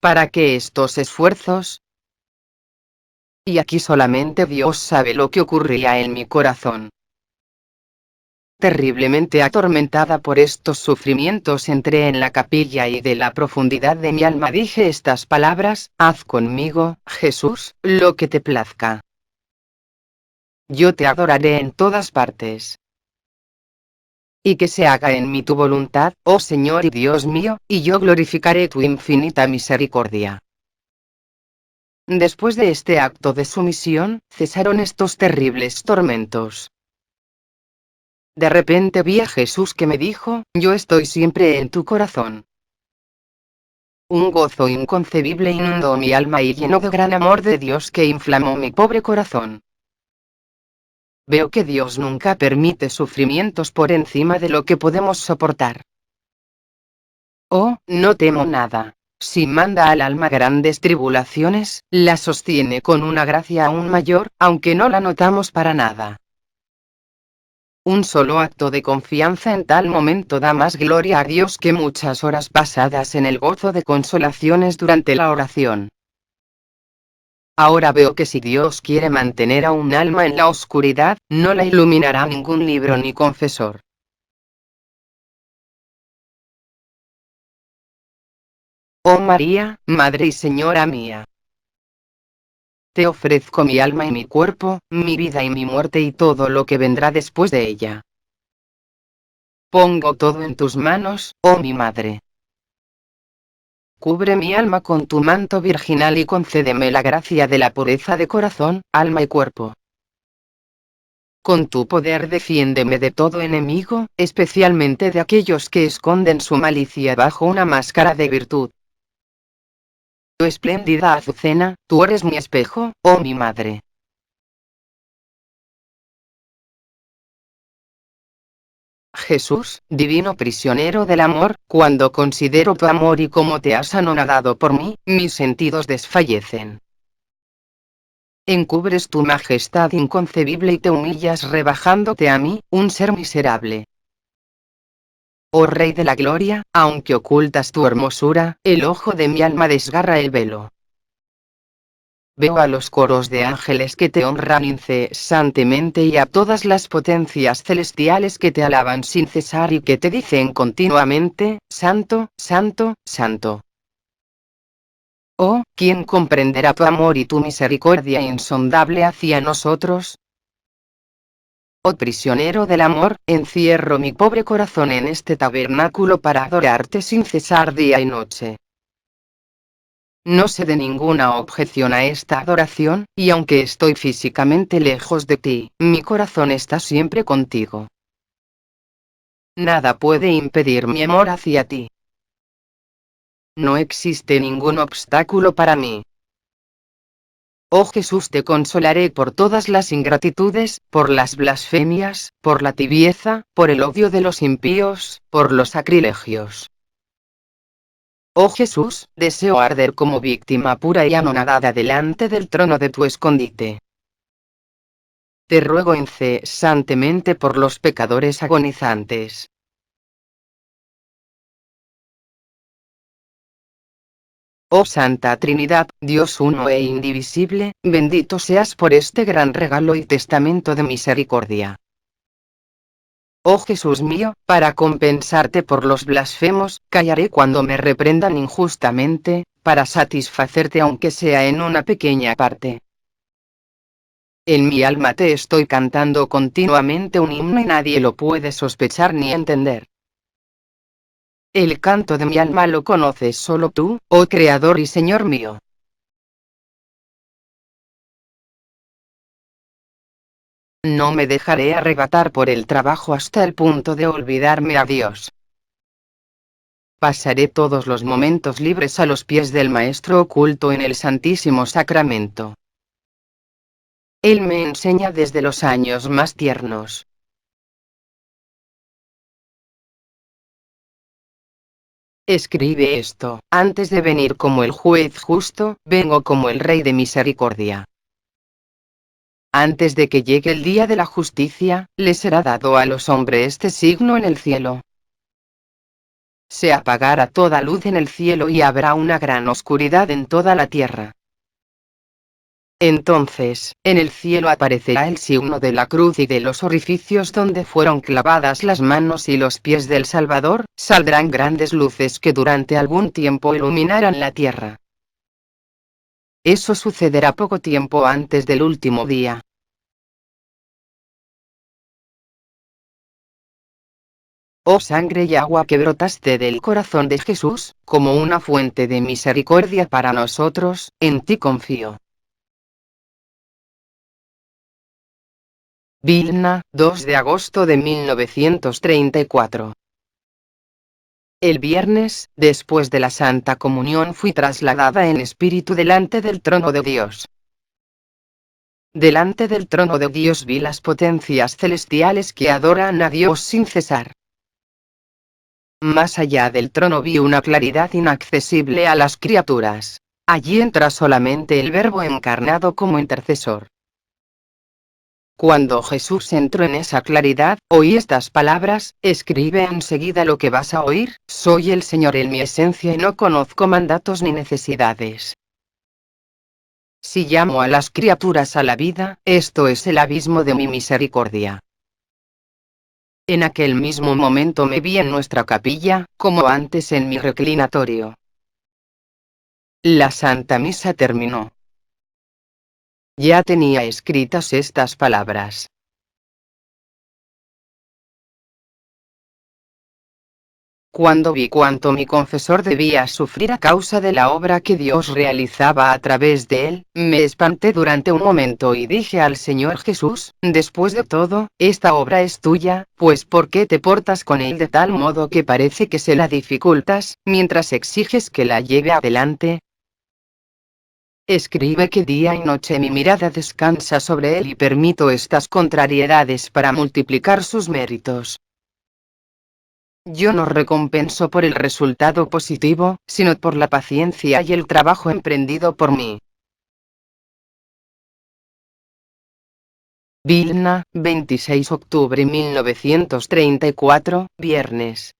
¿Para qué estos esfuerzos? Y aquí solamente Dios sabe lo que ocurría en mi corazón. Terriblemente atormentada por estos sufrimientos, entré en la capilla y de la profundidad de mi alma dije estas palabras: haz conmigo, Jesús, lo que te plazca. Yo te adoraré en todas partes. Y que se haga en mí tu voluntad, oh Señor y Dios mío, y yo glorificaré tu infinita misericordia. Después de este acto de sumisión, cesaron estos terribles tormentos. De repente vi a Jesús que me dijo: yo estoy siempre en tu corazón. Un gozo inconcebible inundó mi alma y llenó de gran amor de Dios que inflamó mi pobre corazón. Veo que Dios nunca permite sufrimientos por encima de lo que podemos soportar. Oh, no temo nada. Si manda al alma grandes tribulaciones, la sostiene con una gracia aún mayor, aunque no la notamos para nada. Un solo acto de confianza en tal momento da más gloria a Dios que muchas horas pasadas en el gozo de consolaciones durante la oración. Ahora veo que si Dios quiere mantener a un alma en la oscuridad, no la iluminará ningún libro ni confesor. Oh María, Madre y Señora mía. Te ofrezco mi alma y mi cuerpo, mi vida y mi muerte y todo lo que vendrá después de ella. Pongo todo en tus manos, oh mi Madre. Cubre mi alma con tu manto virginal y concédeme la gracia de la pureza de corazón, alma y cuerpo. Con tu poder defiéndeme de todo enemigo, especialmente de aquellos que esconden su malicia bajo una máscara de virtud. Tu espléndida azucena, tú eres mi espejo, oh mi Madre. Jesús, divino prisionero del amor, cuando considero tu amor y cómo te has anonadado por mí, mis sentidos desfallecen. Encubres tu majestad inconcebible y te humillas rebajándote a mí, un ser miserable. Oh Rey de la Gloria, aunque ocultas tu hermosura, el ojo de mi alma desgarra el velo. Veo a los coros de ángeles que te honran incesantemente y a todas las potencias celestiales que te alaban sin cesar y que te dicen continuamente: Santo, Santo, Santo. Oh, ¿quién comprenderá tu amor y tu misericordia insondable hacia nosotros? Oh prisionero del amor, encierro mi pobre corazón en este tabernáculo para adorarte sin cesar día y noche. No sé de ninguna objeción a esta adoración, y aunque estoy físicamente lejos de ti, mi corazón está siempre contigo. Nada puede impedir mi amor hacia ti. No existe ningún obstáculo para mí. Oh Jesús, te consolaré por todas las ingratitudes, por las blasfemias, por la tibieza, por el odio de los impíos, por los sacrilegios. Oh Jesús, deseo arder como víctima pura y anonadada delante del trono de tu escondite. Te ruego incesantemente por los pecadores agonizantes. Oh Santa Trinidad, Dios uno e indivisible, bendito seas por este gran regalo y testamento de misericordia. Oh Jesús mío, para compensarte por los blasfemos, callaré cuando me reprendan injustamente, para satisfacerte aunque sea en una pequeña parte. En mi alma te estoy cantando continuamente un himno y nadie lo puede sospechar ni entender. El canto de mi alma lo conoces solo tú, oh Creador y Señor mío. No me dejaré arrebatar por el trabajo hasta el punto de olvidarme a Dios. Pasaré todos los momentos libres a los pies del Maestro oculto en el Santísimo Sacramento. Él me enseña desde los años más tiernos. Escribe esto: antes de venir como el juez justo, vengo como el Rey de misericordia. Antes de que llegue el día de la justicia, les será dado a los hombres este signo en el cielo. Se apagará toda luz en el cielo y habrá una gran oscuridad en toda la tierra. Entonces, en el cielo aparecerá el signo de la cruz y de los orificios donde fueron clavadas las manos y los pies del Salvador, saldrán grandes luces que durante algún tiempo iluminarán la tierra. Eso sucederá poco tiempo antes del último día. Oh sangre y agua que brotaste del corazón de Jesús, como una fuente de misericordia para nosotros, en ti confío. Vilna, 2 de agosto de 1934. El viernes, después de la Santa Comunión, fui trasladada en espíritu delante del trono de Dios. Delante del trono de Dios vi las potencias celestiales que adoran a Dios sin cesar. Más allá del trono vi una claridad inaccesible a las criaturas. Allí entra solamente el Verbo encarnado como intercesor. Cuando Jesús entró en esa claridad, oí estas palabras: escribe enseguida lo que vas a oír, soy el Señor en mi esencia y no conozco mandatos ni necesidades. Si llamo a las criaturas a la vida, esto es el abismo de mi misericordia. En aquel mismo momento me vi en nuestra capilla, como antes en mi reclinatorio. La Santa Misa terminó. Ya tenía escritas estas palabras. Cuando vi cuánto mi confesor debía sufrir a causa de la obra que Dios realizaba a través de él, me espanté durante un momento y dije al Señor Jesús: después de todo, esta obra es tuya, pues ¿por qué te portas con él de tal modo que parece que se la dificultas, mientras exiges que la lleve adelante? Escribe que día y noche mi mirada descansa sobre él y permito estas contrariedades para multiplicar sus méritos. Yo no recompenso por el resultado positivo, sino por la paciencia y el trabajo emprendido por mí. Vilna, 26 de octubre 1934, viernes.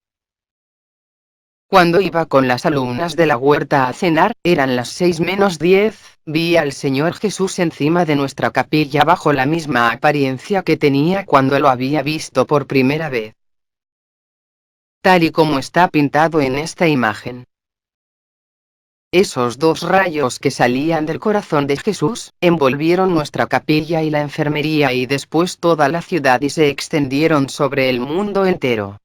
Cuando iba con las alumnas de la huerta a cenar, eran las 6:10, vi al Señor Jesús encima de nuestra capilla bajo la misma apariencia que tenía cuando lo había visto por primera vez. Tal y como está pintado en esta imagen. Esos dos rayos que salían del corazón de Jesús, envolvieron nuestra capilla y la enfermería y después toda la ciudad y se extendieron sobre el mundo entero.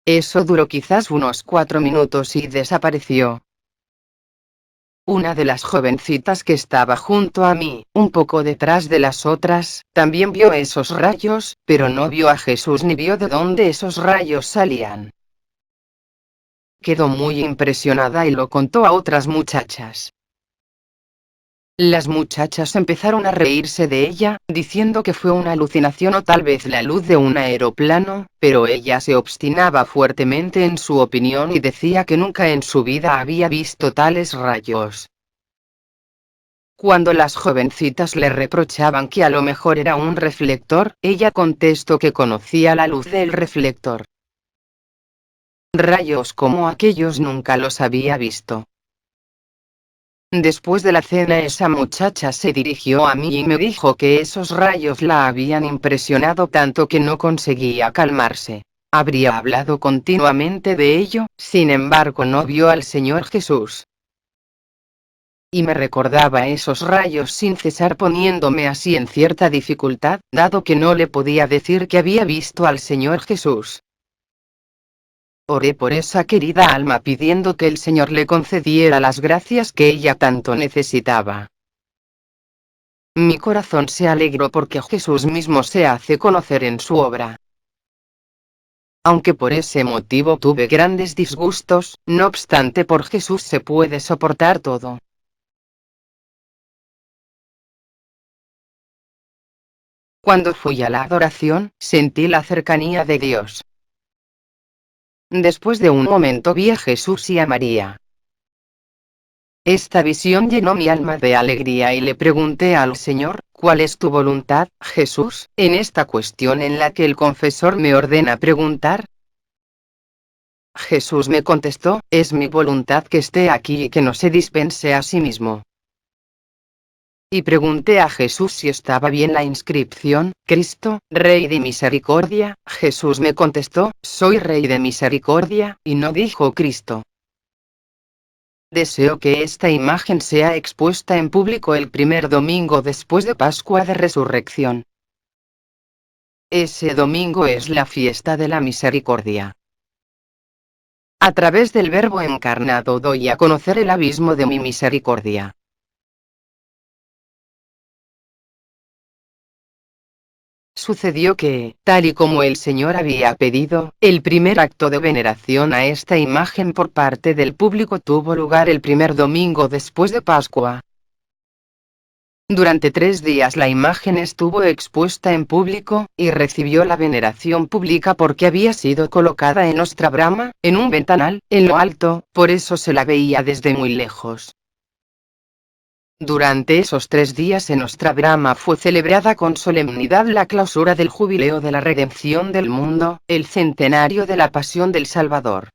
Eso duró quizás unos 4 minutos y desapareció. Una de las jovencitas que estaba junto a mí, un poco detrás de las otras, también vio esos rayos, pero no vio a Jesús ni vio de dónde esos rayos salían. Quedó muy impresionada y lo contó a otras muchachas. Las muchachas empezaron a reírse de ella, diciendo que fue una alucinación o tal vez la luz de un aeroplano, pero ella se obstinaba fuertemente en su opinión y decía que nunca en su vida había visto tales rayos. Cuando las jovencitas le reprochaban que a lo mejor era un reflector, ella contestó que conocía la luz del reflector. Rayos como aquellos nunca los había visto. Después de la cena esa muchacha se dirigió a mí y me dijo que esos rayos la habían impresionado tanto que no conseguía calmarse. Habría hablado continuamente de ello, sin embargo no vio al Señor Jesús. Y me recordaba esos rayos sin cesar poniéndome así en cierta dificultad, dado que no le podía decir que había visto al Señor Jesús. Oré por esa querida alma pidiendo que el Señor le concediera las gracias que ella tanto necesitaba. Mi corazón se alegró porque Jesús mismo se hace conocer en su obra. Aunque por ese motivo tuve grandes disgustos, no obstante por Jesús se puede soportar todo. Cuando fui a la adoración, sentí la cercanía de Dios. Después de un momento vi a Jesús y a María. Esta visión llenó mi alma de alegría y le pregunté al Señor, ¿cuál es tu voluntad, Jesús, en esta cuestión en la que el confesor me ordena preguntar? Jesús me contestó, es mi voluntad que esté aquí y que no se dispense a sí mismo. Y pregunté a Jesús si estaba bien la inscripción, Cristo, Rey de Misericordia. Jesús me contestó, soy Rey de Misericordia, y no dijo Cristo. Deseo que esta imagen sea expuesta en público el primer domingo después de Pascua de Resurrección. Ese domingo es la fiesta de la misericordia. A través del Verbo encarnado doy a conocer el abismo de mi misericordia. Sucedió que, tal y como el Señor había pedido, el primer acto de veneración a esta imagen por parte del público tuvo lugar el primer domingo después de Pascua. Durante 3 días la imagen estuvo expuesta en público, y recibió la veneración pública porque había sido colocada en Ostra Brahma, en un ventanal, en lo alto, por eso se la veía desde muy lejos. Durante esos 3 días en Ostra Brahma fue celebrada con solemnidad la clausura del Jubileo de la Redención del Mundo, el centenario de la Pasión del Salvador.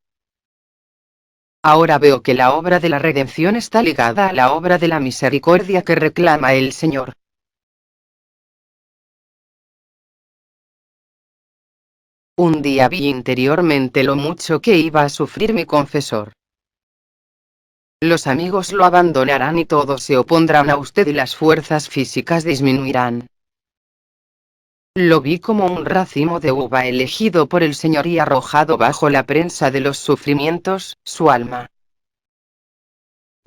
Ahora veo que la obra de la redención está ligada a la obra de la misericordia que reclama el Señor. Un día vi interiormente lo mucho que iba a sufrir mi confesor. Los amigos lo abandonarán y todos se opondrán a usted y las fuerzas físicas disminuirán. Lo vi como un racimo de uva elegido por el Señor y arrojado bajo la prensa de los sufrimientos, su alma.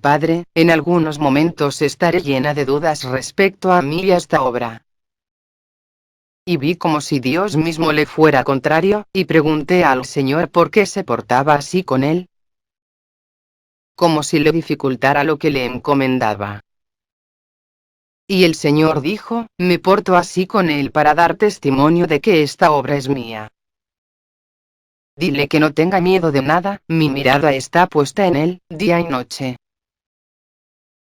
Padre, en algunos momentos estaré llena de dudas respecto a mí y a esta obra. Y vi como si Dios mismo le fuera contrario, y pregunté al Señor por qué se portaba así con él. Como si le dificultara lo que le encomendaba. Y el Señor dijo, me porto así con él para dar testimonio de que esta obra es mía. Dile que no tenga miedo de nada, mi mirada está puesta en él, día y noche.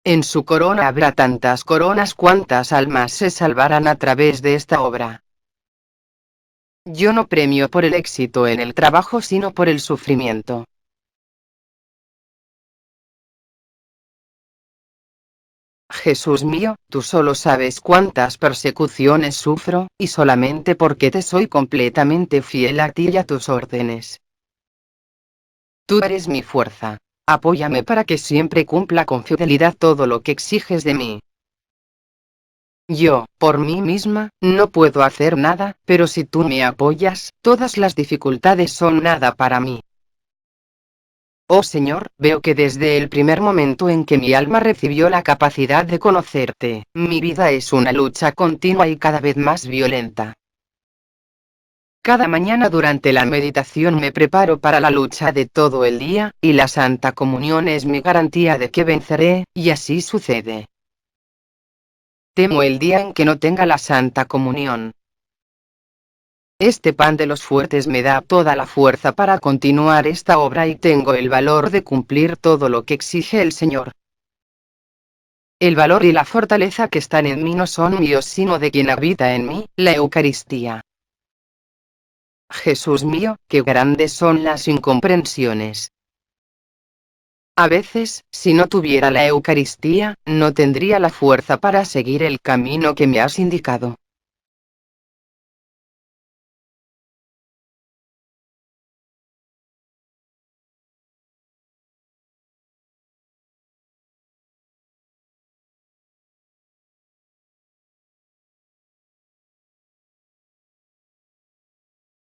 En su corona habrá tantas coronas cuantas almas se salvarán a través de esta obra. Yo no premio por el éxito en el trabajo sino por el sufrimiento. Jesús mío, tú solo sabes cuántas persecuciones sufro, y solamente porque te soy completamente fiel a ti y a tus órdenes. Tú eres mi fuerza. Apóyame para que siempre cumpla con fidelidad todo lo que exiges de mí. Yo, por mí misma, no puedo hacer nada, pero si tú me apoyas, todas las dificultades son nada para mí. Oh Señor, veo que desde el primer momento en que mi alma recibió la capacidad de conocerte, mi vida es una lucha continua y cada vez más violenta. Cada mañana durante la meditación me preparo para la lucha de todo el día, y la Santa Comunión es mi garantía de que venceré, y así sucede. Temo el día en que no tenga la Santa Comunión. Este pan de los fuertes me da toda la fuerza para continuar esta obra y tengo el valor de cumplir todo lo que exige el Señor. El valor y la fortaleza que están en mí no son míos sino de quien habita en mí, la Eucaristía. Jesús mío, qué grandes son las incomprensiones. A veces, si no tuviera la Eucaristía, no tendría la fuerza para seguir el camino que me has indicado.